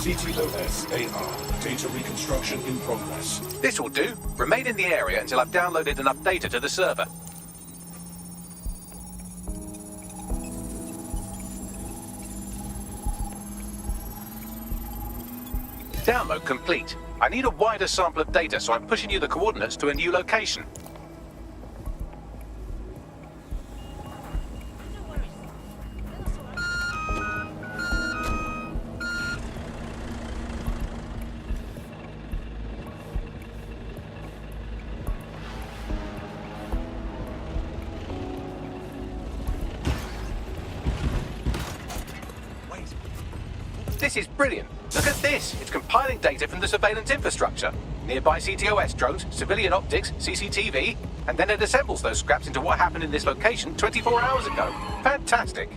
CTOS AR. Data reconstruction in progress. This will do. Remain in the area until I've downloaded enough data to the server. Download complete. I need a wider sample of data, so I'm pushing you the coordinates to a new location. This is brilliant. Look at this. It's compiling data from the surveillance infrastructure. Nearby CTOS drones, civilian optics, CCTV, and then it assembles those scraps into what happened in this location 24 hours ago. Fantastic.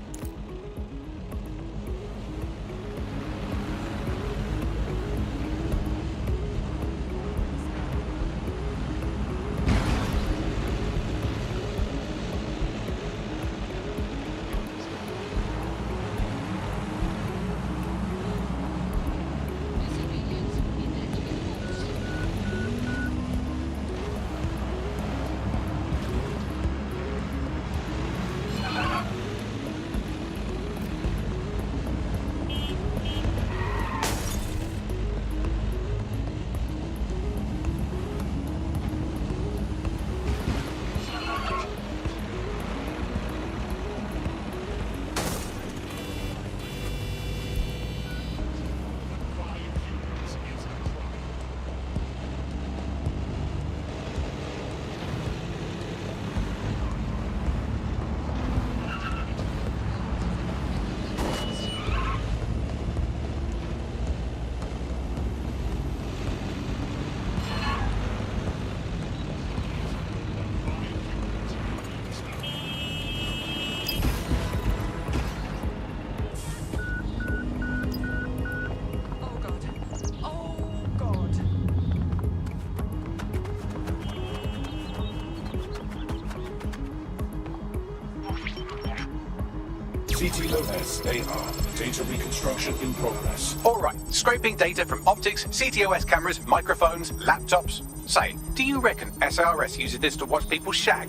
CTOS AR. Data reconstruction in progress. Alright, scraping data from optics, CTOS cameras, microphones, laptops. Say, do you reckon SRS uses this to watch people shag?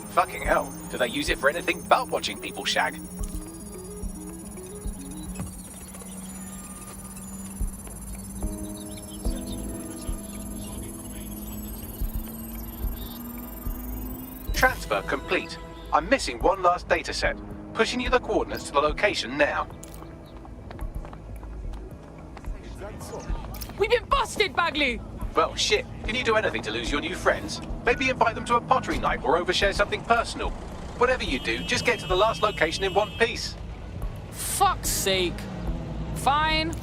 Fucking hell, do they use it for anything but watching people shag? Transfer complete. I'm missing one last data set. Pushing you the coordinates to the location now. We've been busted, Bagley! Well, shit. Can you do anything to lose your new friends? Maybe invite them to a pottery night or overshare something personal. Whatever you do, just get to the last location in one piece. Fuck's sake. Fine.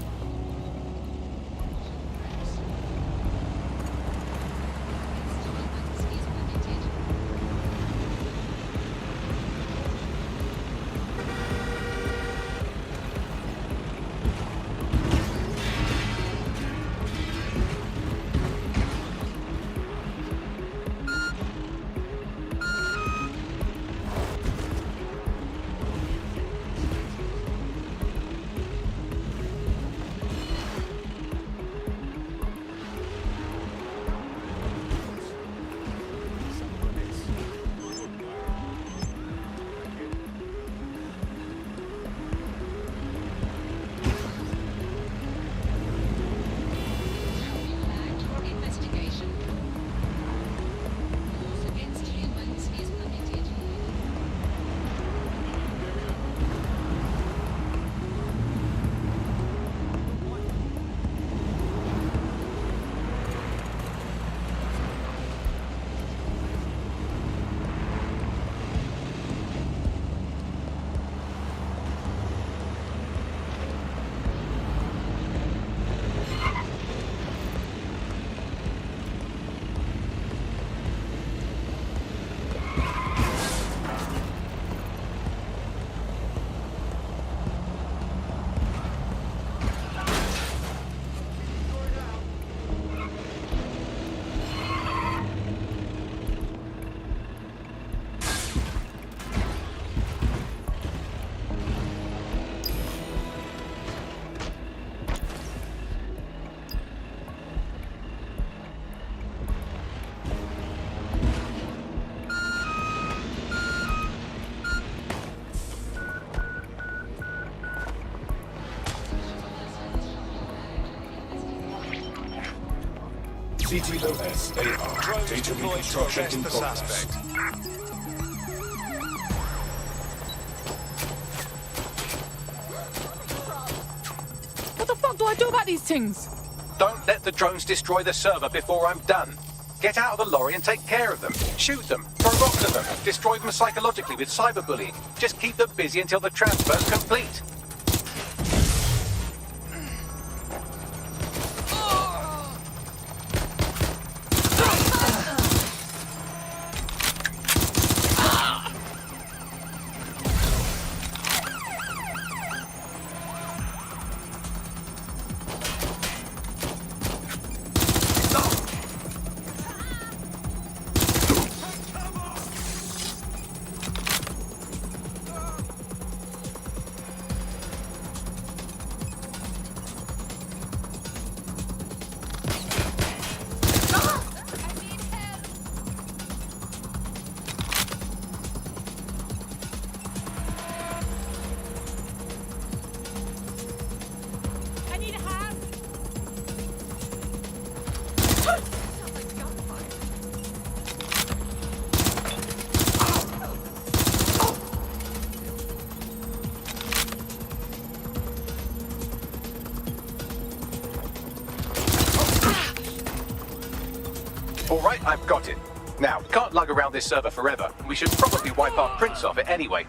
CTOS AR. Drones Data deployed to reconstruction arrest in the progress. suspect. What the fuck do I do about these things? Don't let the drones destroy the server before I'm done. Get out of the lorry and take care of them. Shoot them, throw rocks at them, destroy them psychologically with cyberbullying. Just keep them busy until the transfer's complete. I need a hand. All right, I've got it. Now, we can't lug around this server forever. We should probably wipe our prints off it anyway.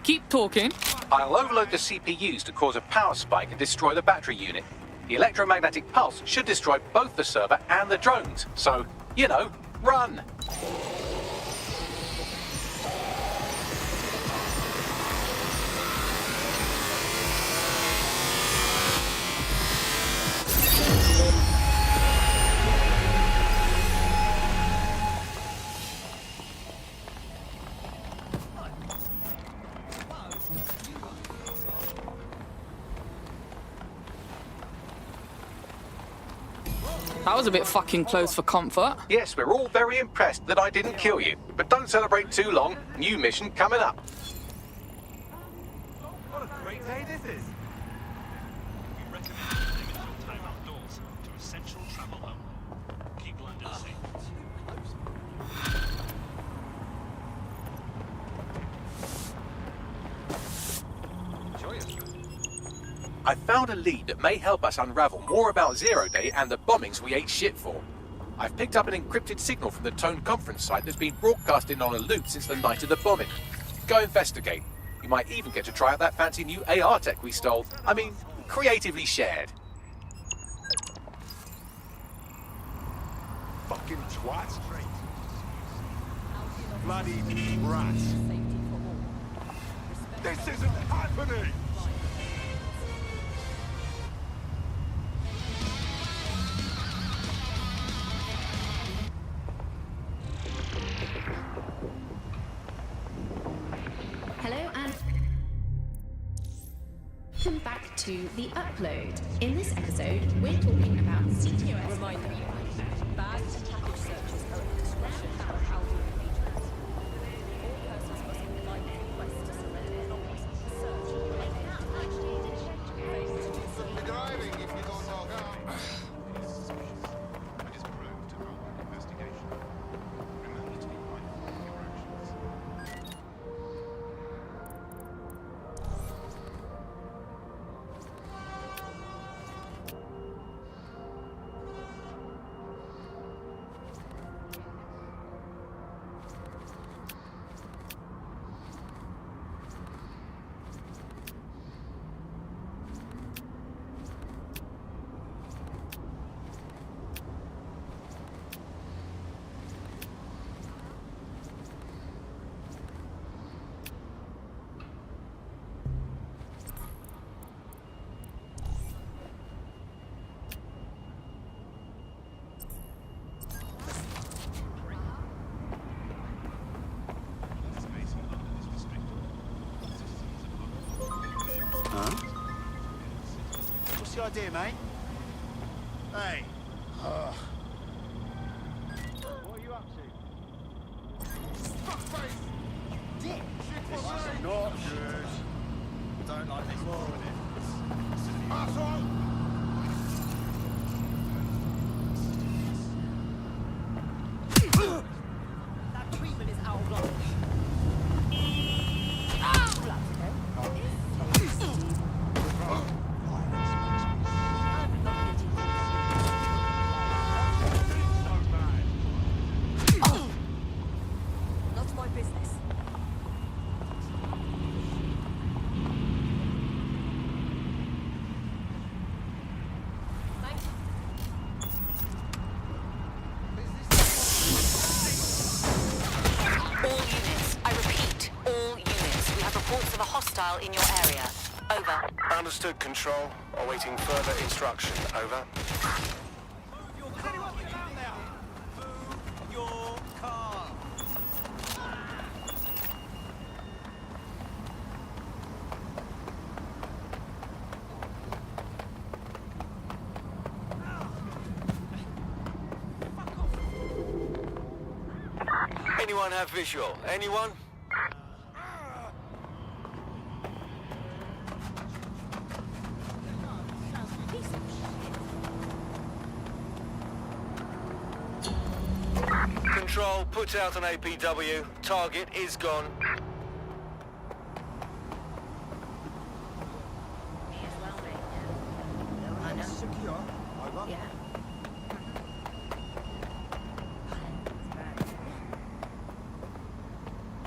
Keep talking. I'll overload the CPUs to cause a power spike and destroy the battery unit. The electromagnetic pulse should destroy both the server and the drones. So, you know, run! That was a bit fucking close for comfort. Yes, we're all very impressed that I didn't kill you. But don't celebrate too long. New mission coming up. What a great day this is. We recommend limit your time outdoors to essential travel only. Keep London safe. I found a lead that may help us unravel more about Zero Day and the bombings we ate shit for. I've picked up an encrypted signal from the Tone conference site that's been broadcasting on a loop since the night of the bombing. Go investigate. You might even get to try out that fancy new AR tech we stole. I mean, creatively shared. Fucking twat. Bloody rats. This isn't happening! Hello and welcome back to The Upload. In this episode, we're talking about CTOS. Reminder, bad package searches are at the discretion of Albion agents. All persons must comply with requests to surrender copies of the search. Driving if you don't log out. It is proved to run an investigation. Remember to be mindful of your actions. What's the idea, mate? Hey. What are you up to? Fuckface! Dick. This is Not good. Don't like this more with it. asshole! Not my business. Thank you. All units, I repeat, all units. We have reports of a hostile in your area. Over. Understood, Control. Awaiting further instruction. Over. Your car. Anyone have visual? Anyone? Control, put out an APW. Target is gone.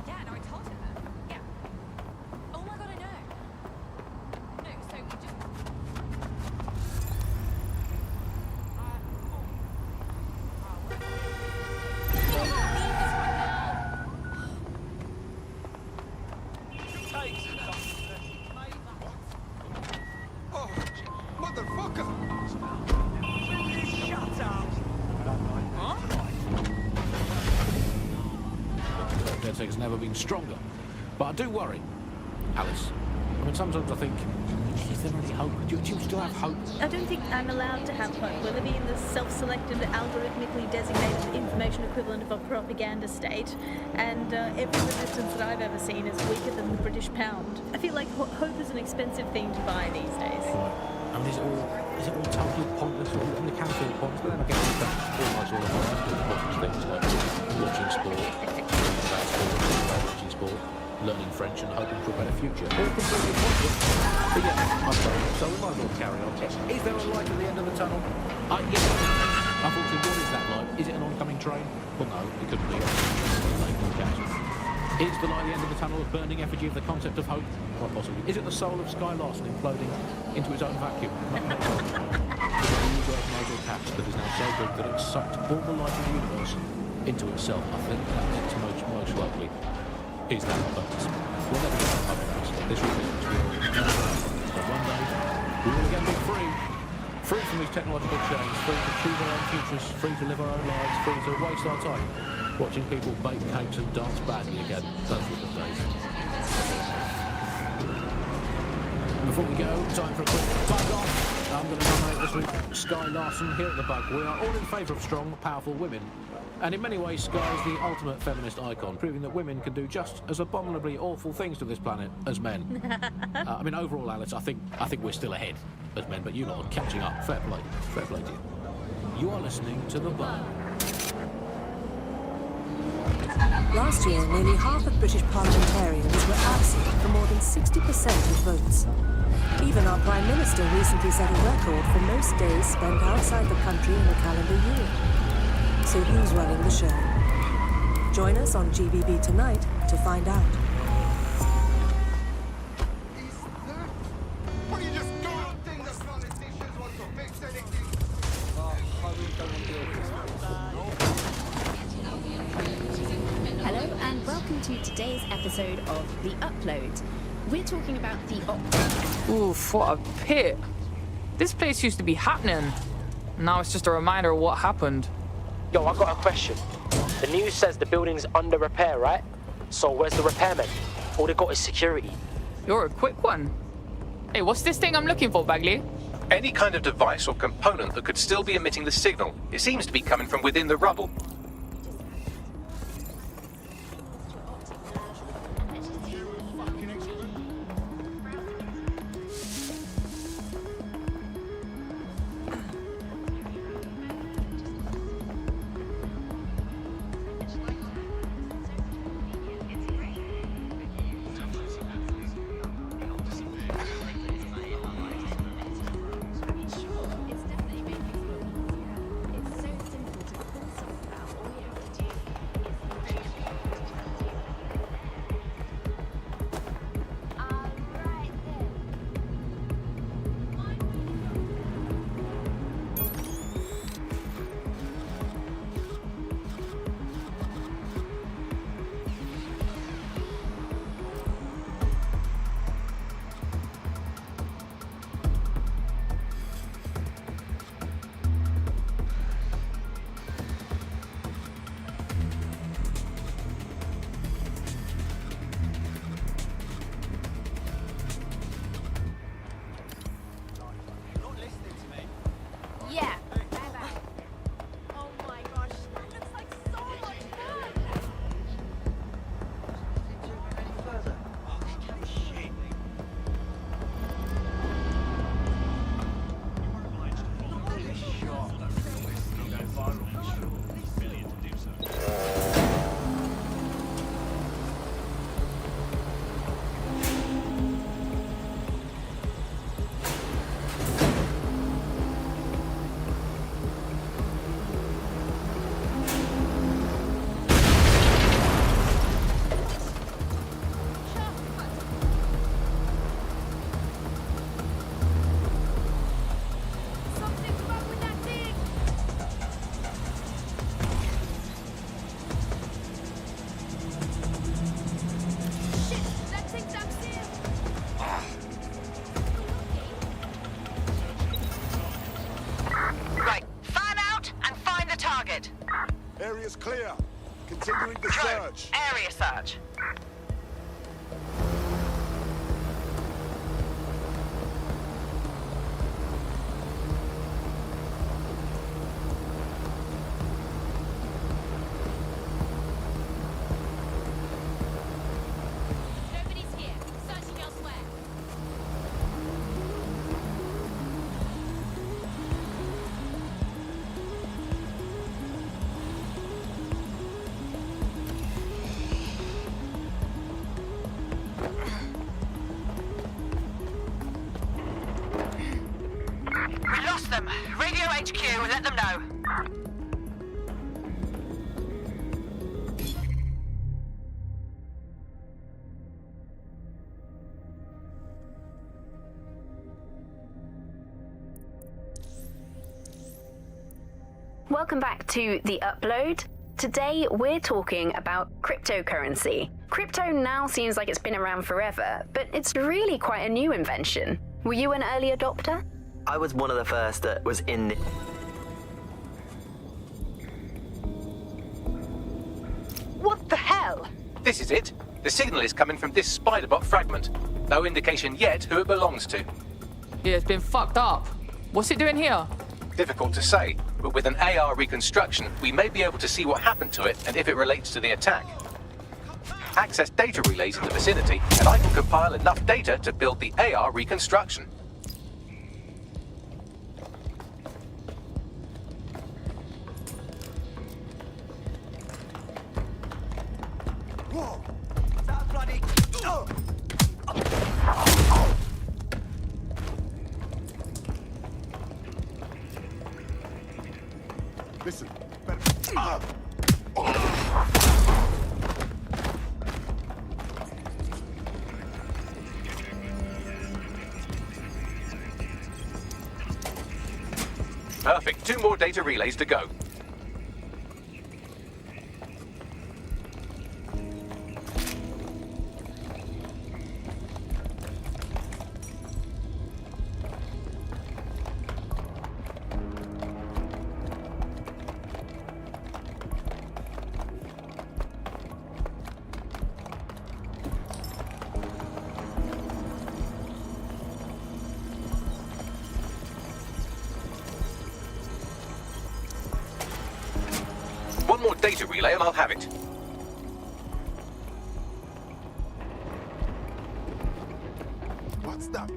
Yeah, no, I told her. Yeah. Oh my god, I know. No, so we just... Oh, motherfucker! Shut up. DedSec's never been stronger. But I do worry, Alice. I mean, sometimes I think, is there any hope? Do you still have hope? I don't think I'm allowed to have hope. We're living in the self-selected, algorithmically designated information equivalent of a propaganda state, and every resistance that I've ever seen is weaker than the British pound. I feel like hope is an expensive thing to buy these days. I mean, is it all totally pointless? I mean, it can feel pointless, but then I guess it's almost all of our pointless things like watching sport, watching sport, learning French and hoping for a better future. All completely pointless. But yeah, I'm sorry, so we might as well carry on. Is there a light at the end of the tunnel? Yes. Unfortunately, what is that light? Is it an oncoming train? Well, no, it couldn't be. Is the light at the end of the tunnel a burning effigy of the concept of hope? Quite possibly. Is it the soul of Sky Larson imploding into its own vacuum? Is it a new world model patch that is now so big that it's sucked all the light of the universe into itself? I think that's most likely. Is that the purpose? We'll never get up past this ridiculous world. But one day, we will again be free. Free from these technological chains, free to choose our own futures, free to live our own lives, free to waste our time watching people bake cakes and dance badly again. Those were the days. Before we go, time for a quick bug off. I'm going to nominate this week Sky Larson here at the Bug. We are all in favour of strong, powerful women. And in many ways, Sky is the ultimate feminist icon, proving that women can do just as abominably awful things to this planet as men. I mean, overall, Alice, I think we're still ahead as men, but you lot are catching up. Fair play to you. You are listening to The Bug. Last year, nearly half of British parliamentarians were absent for more than 60% of votes. Even our Prime Minister recently set a record for most days spent outside the country in a calendar year. So who's running the show? Join us on GBB tonight to find out. What are you just doing? Things that politicians want to fix anything. Hello and welcome to today's episode of The Upload. We're talking about the Oof, what a pit. This place used to be happening. Now it's just a reminder of what happened. Yo, I got a question. The news says the building's under repair, right? So where's the repairman? All they got is security. You're a quick one. Hey, what's this thing I'm looking for, Bagley? Any kind of device or component that could still be emitting the signal. It seems to be coming from within the rubble. Continuing the search. Area search. Nobody's here. Searching elsewhere. We lost them. Radio HQ, let them know. Welcome back to The Upload. Today we're talking about cryptocurrency. Crypto now seems like it's been around forever, but it's really quite a new invention. Were you an early adopter? I was one of the first that was in the... What the hell? This is it. The signal is coming from this Spiderbot fragment. No indication yet who it belongs to. Yeah, it's been fucked up. What's it doing here? Difficult to say, but with an AR reconstruction, we may be able to see what happened to it and if it relates to the attack. Access data relays in the vicinity, and I can compile enough data to build the AR reconstruction. Whoa! That bloody... Oh! Listen, Perfect. 2 more data relays to go. One more data relay and I'll have it. what's that?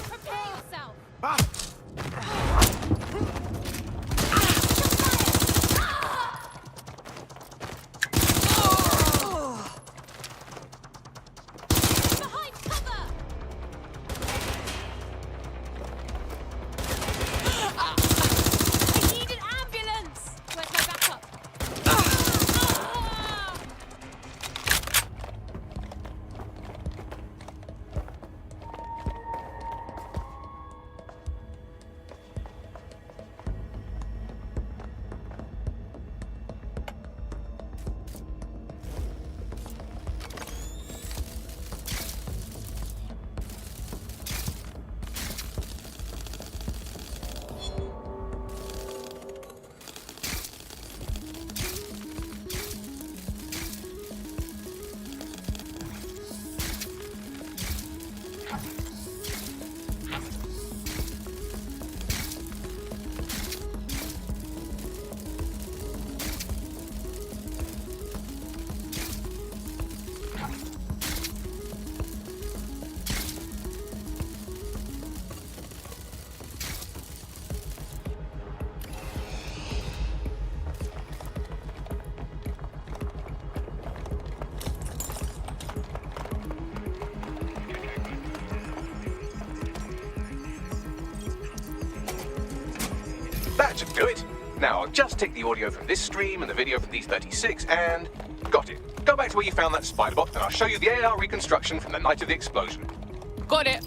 Prepare yourself. Behind cover. I need an ambulance. Where's my backup? That should do it. Now, I'll just take the audio from this stream and the video from these 36 and... Got it. Go back to where you found that Spiderbot and I'll show you the AR reconstruction from the night of the explosion. Got it.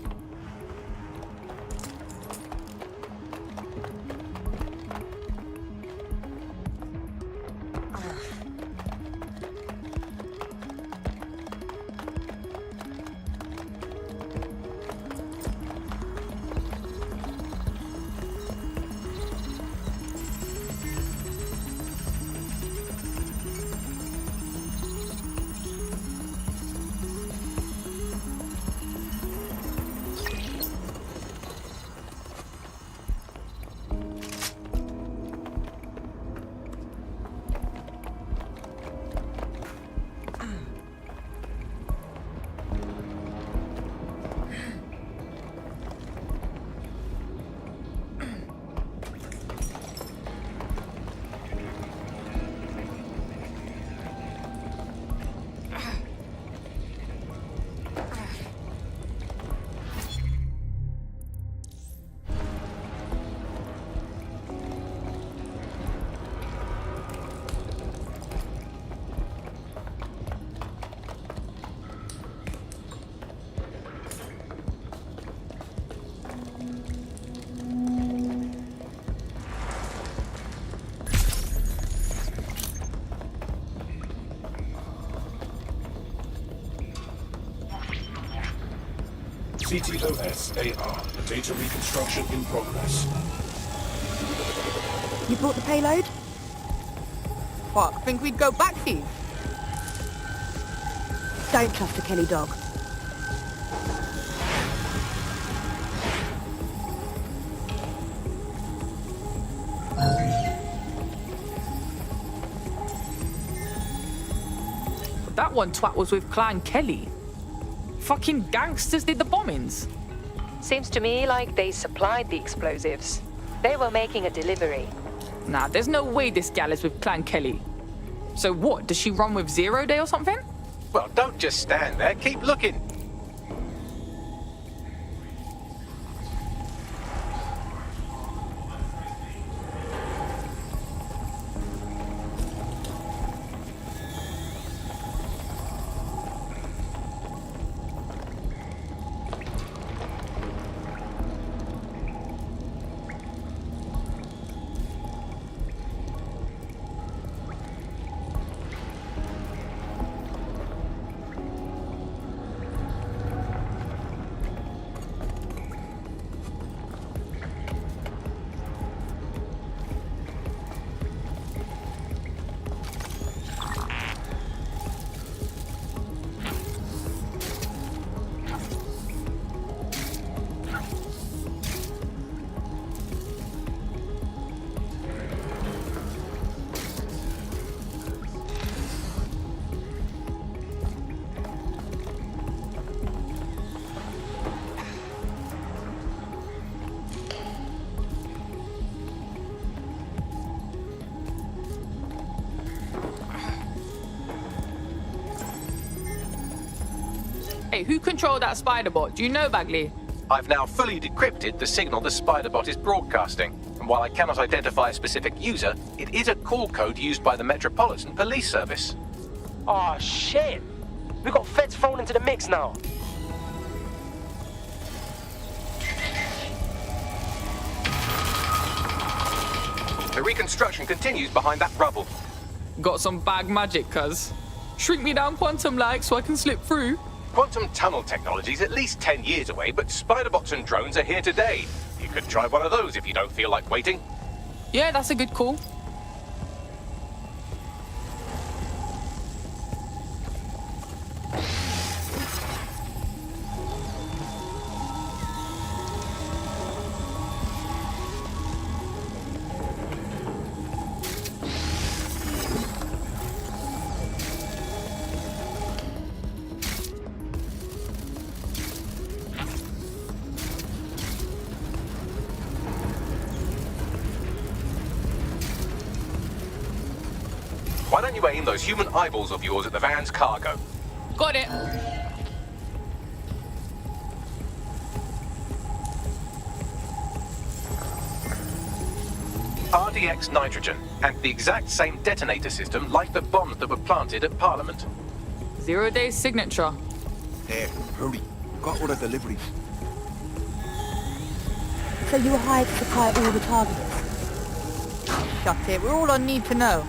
CTOS-AR. Data reconstruction in progress. You brought the payload? Fuck, think we'd go back here? Don't trust the Kelly dog. That one twat was with Clan Kelly. Fucking gangsters did the bombings. Seems to me like they supplied the explosives. They were making a delivery. Nah, there's no way this gal is with Clan Kelly. So what, does she run with Zero Day or something? Well, don't just stand there. Keep looking. Hey, who controlled that spider bot? Do you know, Bagley? I've now fully decrypted the signal the Spiderbot is broadcasting, and while I cannot identify a specific user, it is a call code used by the Metropolitan Police Service. Oh shit! We got feds thrown into the mix now. The reconstruction continues behind that rubble. Got some bag magic, cuz. Shrink me down quantum-like so I can slip through. Quantum tunnel technology is at least 10 years away, but Spiderbots and drones are here today. You could try one of those if you don't feel like waiting. Yeah, that's a good call. Why don't you aim those human eyeballs of yours at the van's cargo? Got it. RDX nitrogen, and the exact same detonator system like the bombs that were planted at Parliament. 0 Day signature. There, hurry. Got all the deliveries. So you were hired to supply all the targets? Shut it, we're all on need to know.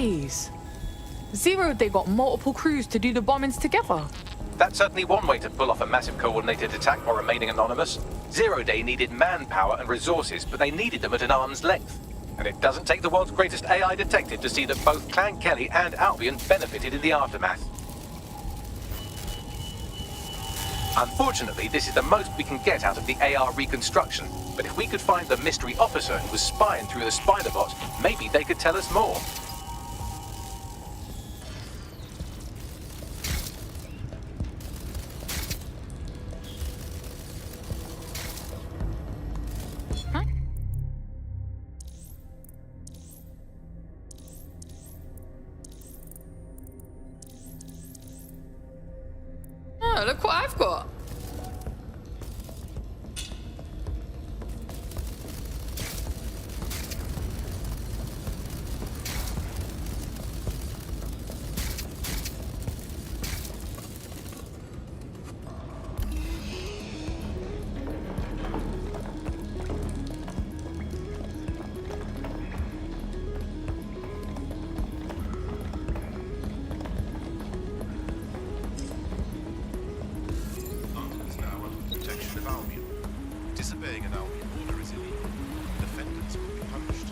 days. Zero Day got multiple crews to do the bombings together. That's certainly one way to pull off a massive coordinated attack while remaining anonymous. Zero Day needed manpower and resources, but they needed them at an arm's length. And it doesn't take the world's greatest AI detective to see that both Clan Kelly and Albion benefited in the aftermath. Unfortunately, this is the most we can get out of the AR reconstruction, but if we could find the mystery officer who was spying through the Spider-Bot, maybe they could tell us more. Oh, look what I've got. London's now under protection of Albion. Disobeying an Albion order is illegal. Defendants will be punished.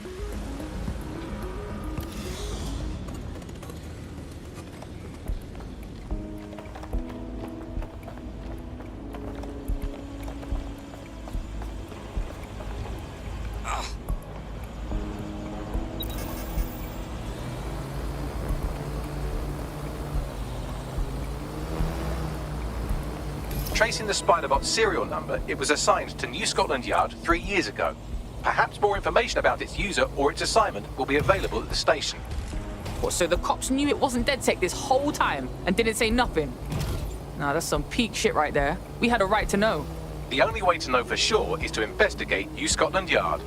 Tracing the Spider-Bot serial number, it was assigned to New Scotland Yard 3 years ago. Perhaps more information about its user or its assignment will be available at the station. What, so the cops knew it wasn't DedSec this whole time and didn't say nothing? Nah, that's some peak shit right there. We had a right to know. The only way to know for sure is to investigate New Scotland Yard.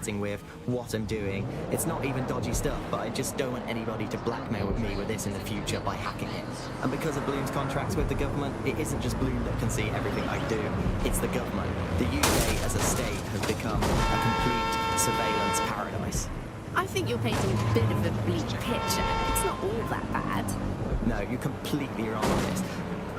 flirting with, what I'm doing. It's not even dodgy stuff, but I just don't want anybody to blackmail me with this in the future by hacking it. And because of Bloom's contracts with the government, it isn't just Bloom that can see everything I do, it's the government. The UK as a state has become a complete surveillance paradise. I think you're painting a bit of a bleak picture. It's not all that bad. No, you're completely wrong on this.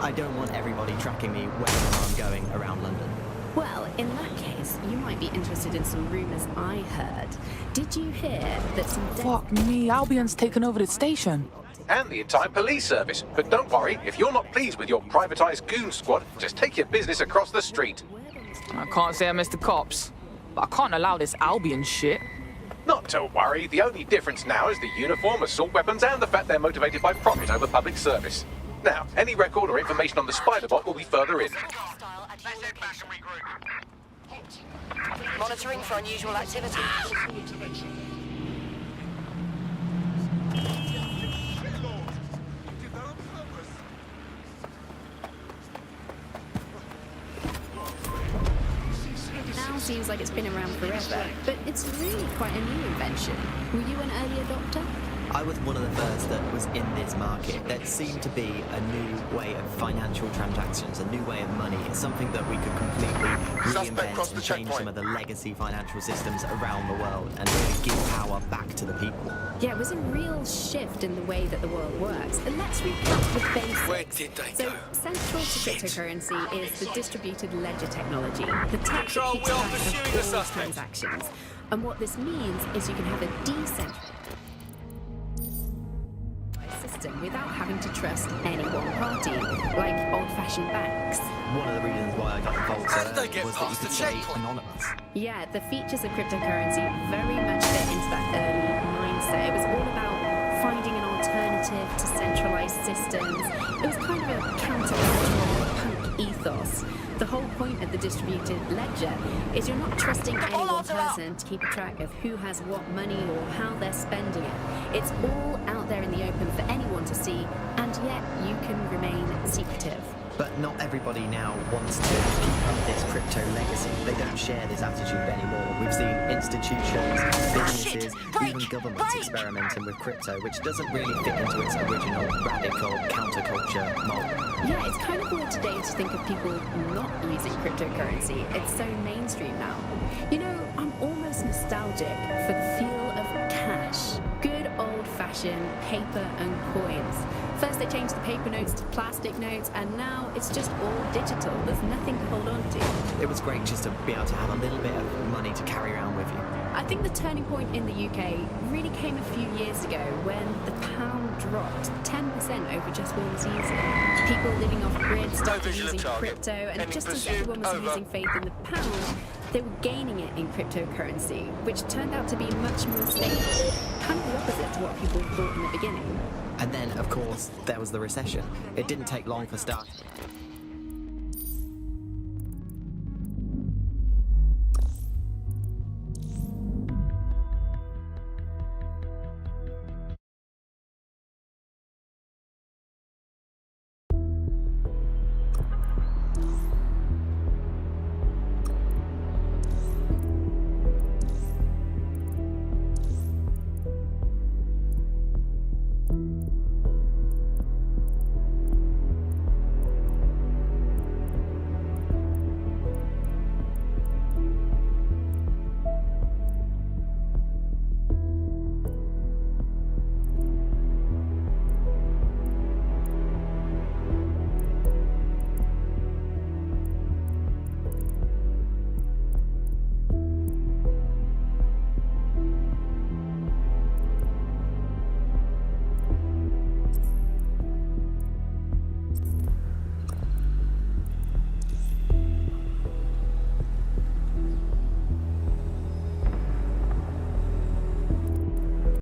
I don't want everybody tracking me wherever I'm going around London. Well, in that case, you might be interested in some rumours I heard. Did you hear that some... Fuck me, Albion's taken over the station. And the entire police service. But don't worry, if you're not pleased with your privatised goon squad, just take your business across the street. I can't say I miss the cops, but I can't allow this Albion shit. Not to worry, the only difference now is the uniform, assault weapons, and the fact they're motivated by profit over public service. Now, any record or information on the Spider-Bot will be further in. Monitoring for unusual activity. Now seems like it's been around forever, but it's really quite a new invention. Were you an early adopter? I was one of the first that was in this market. There seemed to be a new way of financial transactions, a new way of money. It's something that we could completely reinvent and change some of the legacy financial systems around the world and really give power back to the people. Yeah, it was a real shift in the way that the world works. And let's recap the basics. Where did they So, go? central to cryptocurrency is the distributed ledger technology, the tech that Control, keeps we are track pursuing of the all suspect. transactions. And what this means is you can have a decentralized system without having to trust any one party, like old-fashioned banks. One of the reasons why I got involved How did they so get was that you past could the stay checkpoint? anonymous. Yeah, the features of cryptocurrency very much fit into that early mindset. It was all about finding an alternative to centralized systems. It was kind of a counter-cultural punk ethos. The whole point of the distributed ledger is you're not trusting any one person to keep a track of who has what money or how they're spending it. It's all out there in the open for anyone to see, and yet you can remain secretive. But not everybody now wants to keep up this crypto legacy. They don't share this attitude anymore. We've seen institutions, businesses, even governments experimenting with crypto, which doesn't really fit into its original radical counterculture mold. Yeah, it's kind of weird today to think of people not using cryptocurrency. It's so mainstream now. You know, I'm almost nostalgic for the feel of cash. Good old-fashioned paper and coins. First they changed the paper notes to plastic notes, and now it's just all digital. There's nothing to hold on to. It was great just to be able to have a little bit of money to carry around with you. I think the turning point in the UK really came a few years ago when the pound dropped 10% over just one season. People living off grid started using crypto, and just as everyone was losing faith in the pound, they were gaining it in cryptocurrency, which turned out to be much more stable. Kind of the opposite to what people thought in the beginning. And then, of course, there was the recession. It didn't take long for start.